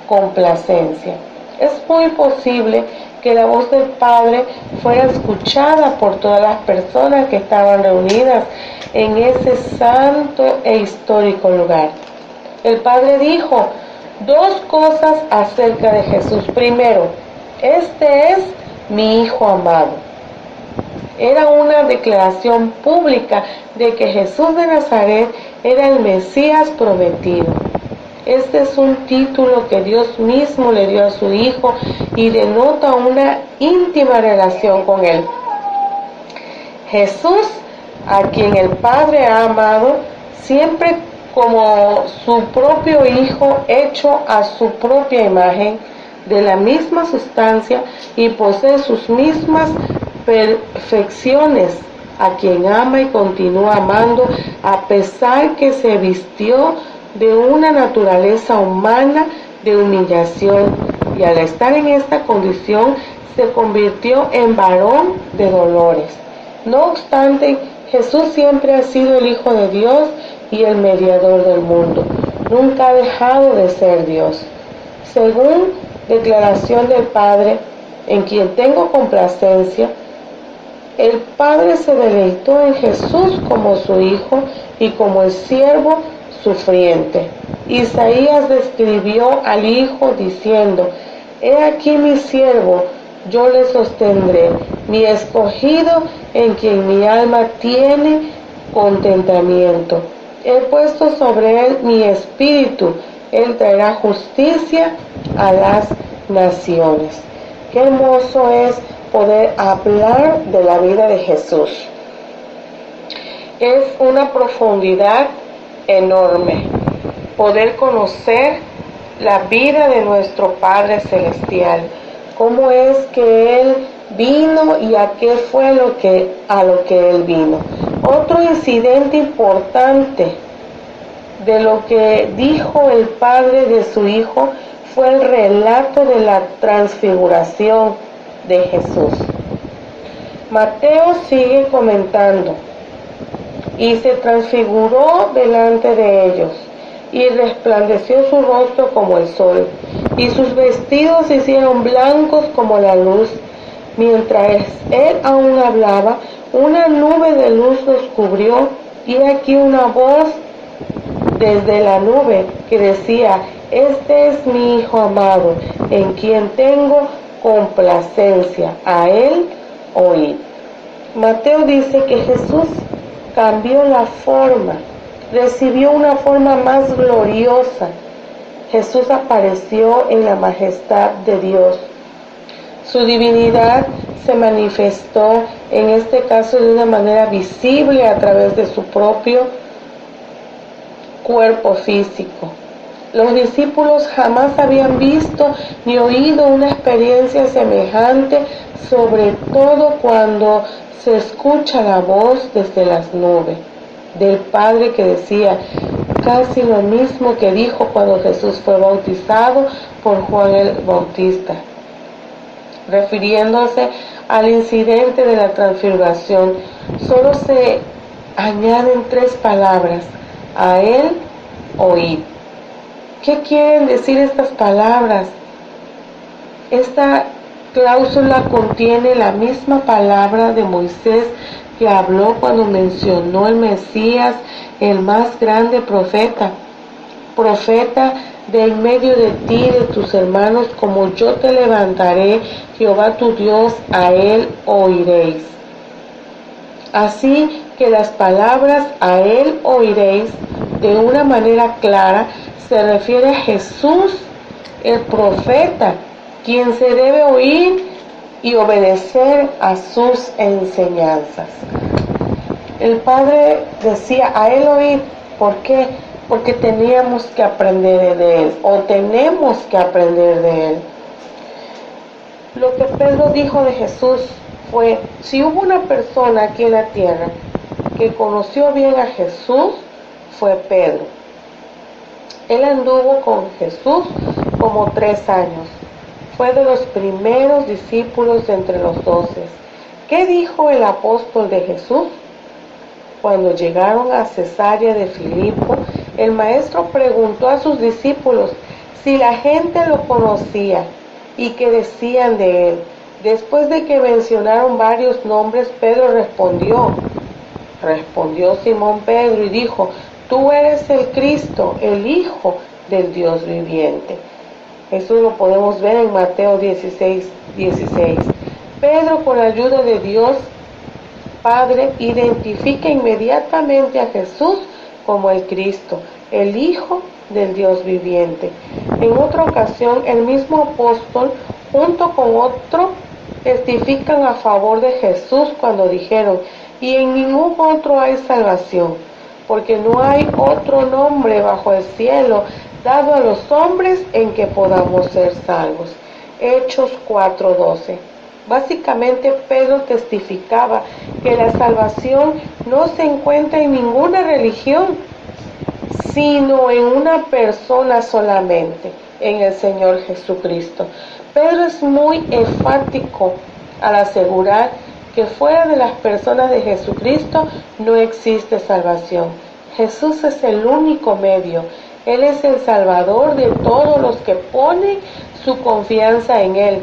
complacencia. Es muy posible que la voz del Padre fuera escuchada por todas las personas que estaban reunidas en ese santo e histórico lugar. El Padre dijo dos cosas acerca de Jesús. Primero, este es mi Hijo amado. Era una declaración pública de que Jesús de Nazaret era el Mesías prometido. Este es un título que Dios mismo le dio a su Hijo y denota una íntima relación con Él. Jesús, a quien el Padre ha amado, siempre como su propio Hijo, hecho a su propia imagen, de la misma sustancia y posee sus mismas perfecciones, a quien ama y continúa amando a pesar que se vistió de una naturaleza humana de humillación y al estar en esta condición se convirtió en varón de dolores. No obstante, Jesús siempre ha sido el Hijo de Dios y el mediador del mundo. Nunca ha dejado de ser Dios. Según declaración del Padre, en quien tengo complacencia, el Padre se deleitó en Jesús como su Hijo y como el siervo sufriente. Isaías describió al Hijo diciendo: He aquí mi siervo, yo le sostendré, mi escogido en quien mi alma tiene contentamiento. He puesto sobre él mi espíritu, él traerá justicia a las naciones. Qué hermoso es poder hablar de la vida de Jesús. Es una profundidad enorme poder conocer la vida de nuestro Padre Celestial, cómo es que Él vino y a qué fue a lo que Él vino. Otro incidente importante de lo que dijo el Padre de su Hijo fue el relato de la transfiguración de Jesús. Mateo sigue comentando: y se transfiguró delante de ellos, y resplandeció su rostro como el sol, y sus vestidos se hicieron blancos como la luz. Mientras él aún hablaba, una nube de luz los cubrió, y aquí una voz desde la nube que decía: Este es mi Hijo amado, en quien tengo complacencia, a él oíd. Mateo dice que Jesús cambió la forma, recibió una forma más gloriosa. Jesús apareció en la majestad de Dios. Su divinidad se manifestó, en este caso de una manera visible a través de su propio cuerpo físico. Los discípulos jamás habían visto ni oído una experiencia semejante, sobre todo cuando se escucha la voz desde las nubes del Padre que decía casi lo mismo que dijo cuando Jesús fue bautizado por Juan el Bautista, refiriéndose al incidente de la transfiguración. Solo se añaden tres palabras: a él oíd. ¿Qué quieren decir estas palabras? Esta cláusula contiene la misma palabra de Moisés que habló cuando mencionó el Mesías, el más grande profeta. Profeta, de en medio de ti y de tus hermanos, como yo te levantaré, Jehová tu Dios, a él oiréis. Así que las palabras a él oiréis, de una manera clara, se refiere a Jesús, el profeta, quien se debe oír y obedecer a sus enseñanzas. El Padre decía: a él oír. ¿Por qué? Porque teníamos que aprender de él, o tenemos que aprender de él. Lo que Pedro dijo de Jesús fue: si hubo una persona aquí en la tierra que conoció bien a Jesús, fue Pedro. Él anduvo con Jesús como 3 años. Fue de los primeros discípulos de entre los 12. ¿Qué dijo el apóstol de Jesús? Cuando llegaron a Cesarea de Filipo, el maestro preguntó a sus discípulos: si la gente lo conocía y qué decían de él. Después de que mencionaron varios nombres, Pedro respondió Simón Pedro y dijo: tú eres el Cristo, el Hijo del Dios viviente. Eso lo podemos ver en Mateo 16:16. Pedro, con la ayuda de Dios Padre, identifica inmediatamente a Jesús como el Cristo, el Hijo del Dios viviente. En otra ocasión, el mismo apóstol, junto con otro, testifican a favor de Jesús cuando dijeron: y en ningún otro hay salvación, porque no hay otro nombre bajo el cielo dado a los hombres en que podamos ser salvos. Hechos 4:12. Básicamente, Pedro testificaba que la salvación no se encuentra en ninguna religión, sino en una persona solamente, en el Señor Jesucristo. Pedro es muy enfático al asegurar que fuera de las personas de Jesucristo no existe salvación. Jesús es el único medio. Él es el Salvador de todos los que ponen su confianza en Él.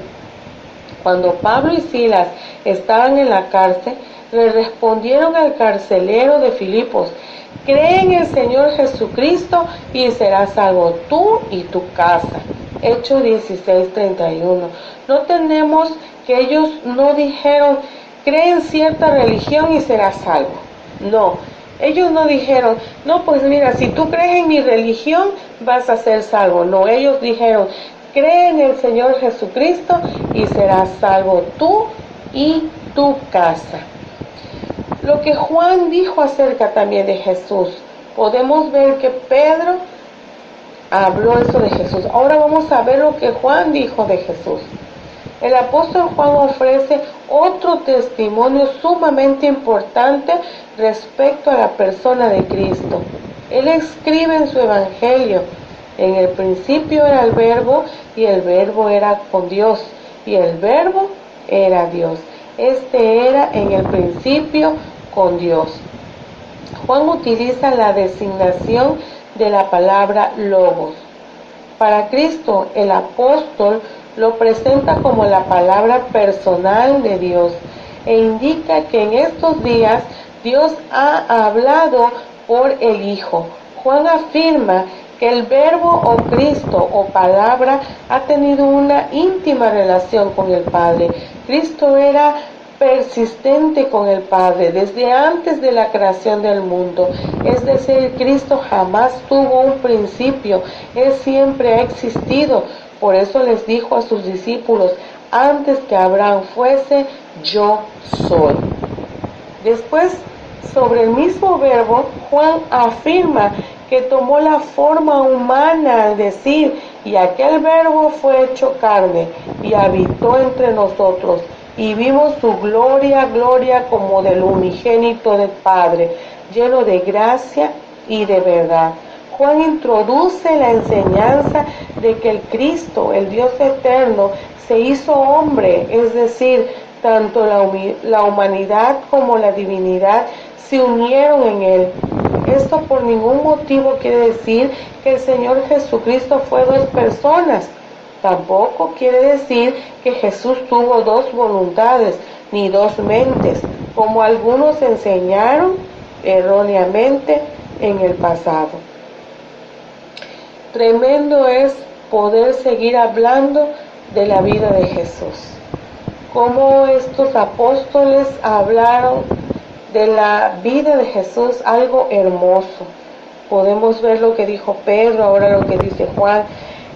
Cuando Pablo y Silas estaban en la cárcel, le respondieron al carcelero de Filipos: cree en el Señor Jesucristo y serás salvo tú y tu casa. Hechos 16:31. No tenemos que ellos no dijeron: cree en cierta religión y serás salvo. No, ellos no dijeron: no, pues mira, si tú crees en mi religión vas a ser salvo. No, ellos dijeron: cree en el Señor Jesucristo y serás salvo tú y tu casa. Lo que Juan dijo acerca también de Jesús, podemos ver que Pedro habló eso de Jesús. Ahora vamos a ver lo que Juan dijo de Jesús. El apóstol Juan ofrece otro testimonio sumamente importante respecto a la persona de Cristo. Él escribe en su evangelio: en el principio era el Verbo, y el Verbo era con Dios, y el Verbo era Dios. Este era en el principio con Dios. Juan utiliza la designación de la palabra logos. Para Cristo, el apóstol lo presenta como la palabra personal de Dios e indica que en estos días Dios ha hablado por el Hijo. Juan afirma que el Verbo o Cristo o palabra ha tenido una íntima relación con el Padre. Cristo era persistente con el Padre desde antes de la creación del mundo. Es decir, Cristo jamás tuvo un principio, Él siempre ha existido. Por eso les dijo a sus discípulos: antes que Abraham fuese, yo soy. Después, sobre el mismo Verbo, Juan afirma que tomó la forma humana al decir: y aquel Verbo fue hecho carne y habitó entre nosotros, y vimos su gloria, gloria como del unigénito del Padre, lleno de gracia y de verdad. Juan introduce la enseñanza de que el Cristo, el Dios eterno, se hizo hombre, es decir, tanto la humanidad como la divinidad se unieron en Él. Esto por ningún motivo quiere decir que el Señor Jesucristo fue dos personas. Tampoco quiere decir que Jesús tuvo dos voluntades ni dos mentes, como algunos enseñaron erróneamente en el pasado. Tremendo es poder seguir hablando de la vida de Jesús. Cómo estos apóstoles hablaron de la vida de Jesús, algo hermoso. Podemos ver lo que dijo Pedro, ahora lo que dice Juan,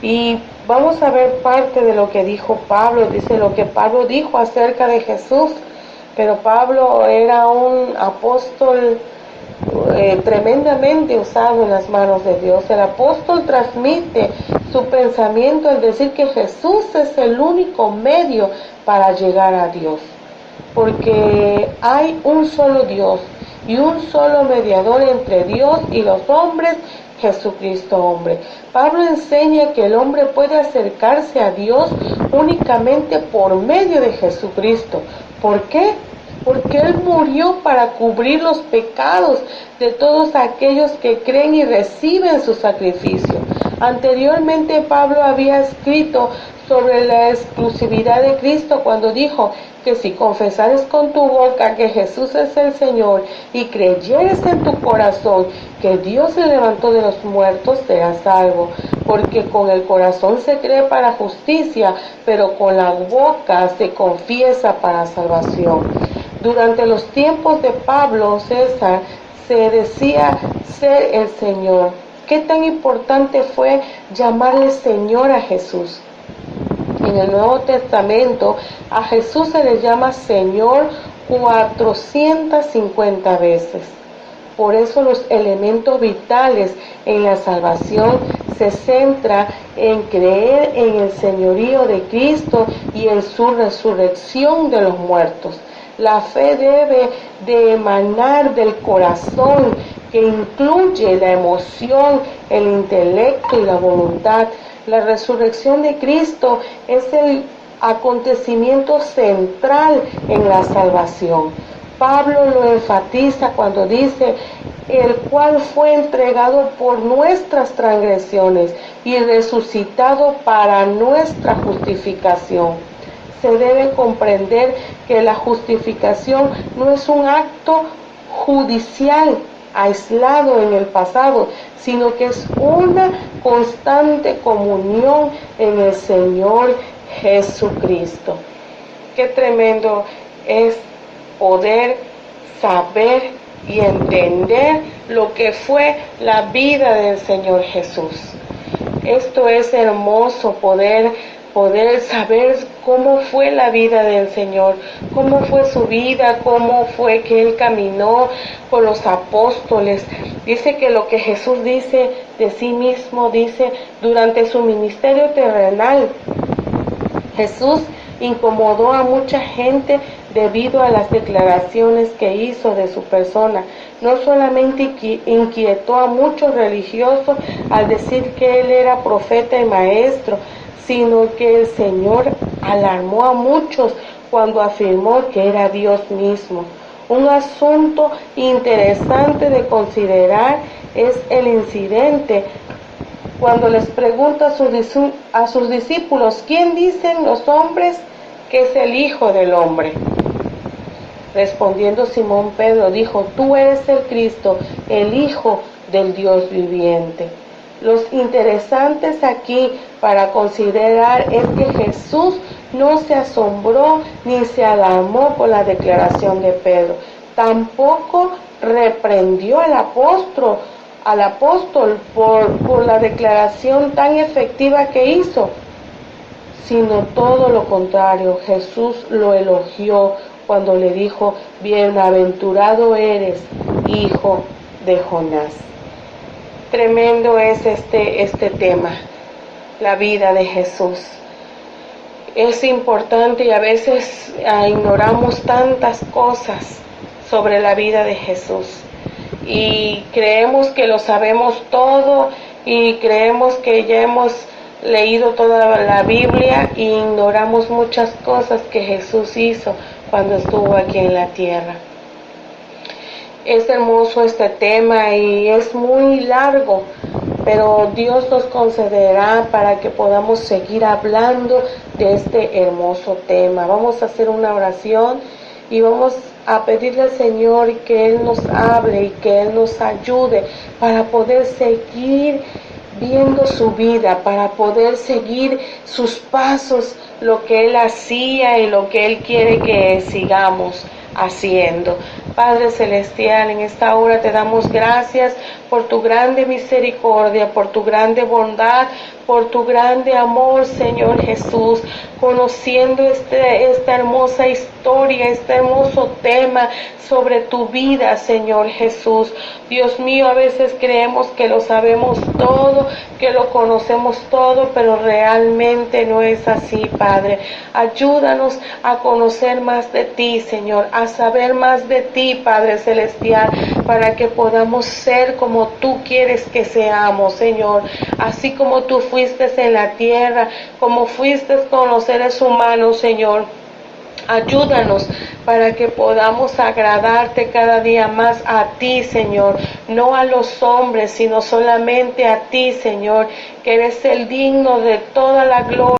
y vamos a ver parte de lo que dijo Pablo. Dice lo que Pablo dijo acerca de Jesús, pero Pablo era un apóstol tremendamente usado en las manos de Dios. El apóstol transmite su pensamiento al decir que Jesús es el único medio para llegar a Dios, porque hay un solo Dios y un solo mediador entre Dios y los hombres, Jesucristo hombre. Pablo enseña que el hombre puede acercarse a Dios únicamente por medio de Jesucristo. ¿Por qué? Porque Él murió para cubrir los pecados de todos aquellos que creen y reciben su sacrificio. Anteriormente Pablo había escrito sobre la exclusividad de Cristo cuando dijo que si confesares con tu boca que Jesús es el Señor y creyeres en tu corazón que Dios se levantó de los muertos, serás salvo. Porque con el corazón se cree para justicia, pero con la boca se confiesa para salvación. Durante los tiempos de Pablo, César se decía ser el Señor. ¿Qué tan importante fue llamarle Señor a Jesús? En el Nuevo Testamento a Jesús se le llama Señor 450 veces. Por eso los elementos vitales en la salvación se centra en creer en el señorío de Cristo y en su resurrección de los muertos. La fe debe de emanar del corazón, que incluye la emoción, el intelecto y la voluntad. La resurrección de Cristo es el acontecimiento central en la salvación. Pablo lo enfatiza cuando dice, el cual fue entregado por nuestras transgresiones y resucitado para nuestra justificación. Se debe comprender que la justificación no es un acto judicial aislado en el pasado, sino que es una constante comunión en el Señor Jesucristo. Qué tremendo es poder saber y entender lo que fue la vida del Señor Jesús. Esto es hermoso, poder saber cómo fue la vida del Señor, cómo fue su vida, cómo fue que Él caminó con los apóstoles. Dice que lo que Jesús dice de sí mismo, dice durante su ministerio terrenal, Jesús incomodó a mucha gente debido a las declaraciones que hizo de su persona. No solamente inquietó a muchos religiosos al decir que Él era profeta y maestro, sino que el Señor alarmó a muchos cuando afirmó que era Dios mismo. Un asunto interesante de considerar es el incidente cuando les pregunta a sus discípulos, ¿quién dicen los hombres que es el Hijo del Hombre? Respondiendo Simón Pedro dijo, tú eres el Cristo, el Hijo del Dios viviente. Los interesantes aquí para considerar es que Jesús no se asombró ni se alarmó por la declaración de Pedro. Tampoco reprendió al apóstol por la declaración tan efectiva que hizo, sino todo lo contrario. Jesús lo elogió cuando le dijo, bienaventurado eres, hijo de Jonás. Tremendo es este tema, la vida de Jesús. Es importante y a veces ignoramos tantas cosas sobre la vida de Jesús y creemos que lo sabemos todo y creemos que ya hemos leído toda la Biblia e ignoramos muchas cosas que Jesús hizo cuando estuvo aquí en la tierra. Es hermoso este tema y es muy largo, pero Dios nos concederá para que podamos seguir hablando de este hermoso tema. Vamos a hacer una oración y vamos a pedirle al Señor que Él nos hable y que Él nos ayude para poder seguir viendo su vida, para poder seguir sus pasos, lo que Él hacía y lo que Él quiere que sigamos haciendo. Padre Celestial, en esta hora te damos gracias por tu grande misericordia, por tu grande bondad, por tu grande amor, Señor Jesús, conociendo esta hermosa historia, este hermoso tema sobre tu vida, Señor Jesús. Dios mío, a veces creemos que lo sabemos todo, que lo conocemos todo, pero realmente no es así, Padre. Ayúdanos a conocer más de ti, Señor, a saber más de ti, Padre Celestial, para que podamos ser como tú quieres que seamos, Señor. Así como tú fuiste en la tierra, como fuiste con los seres humanos, Señor. Ayúdanos para que podamos agradarte cada día más a ti, Señor, no a los hombres, sino solamente a ti, Señor, que eres el digno de toda la gloria.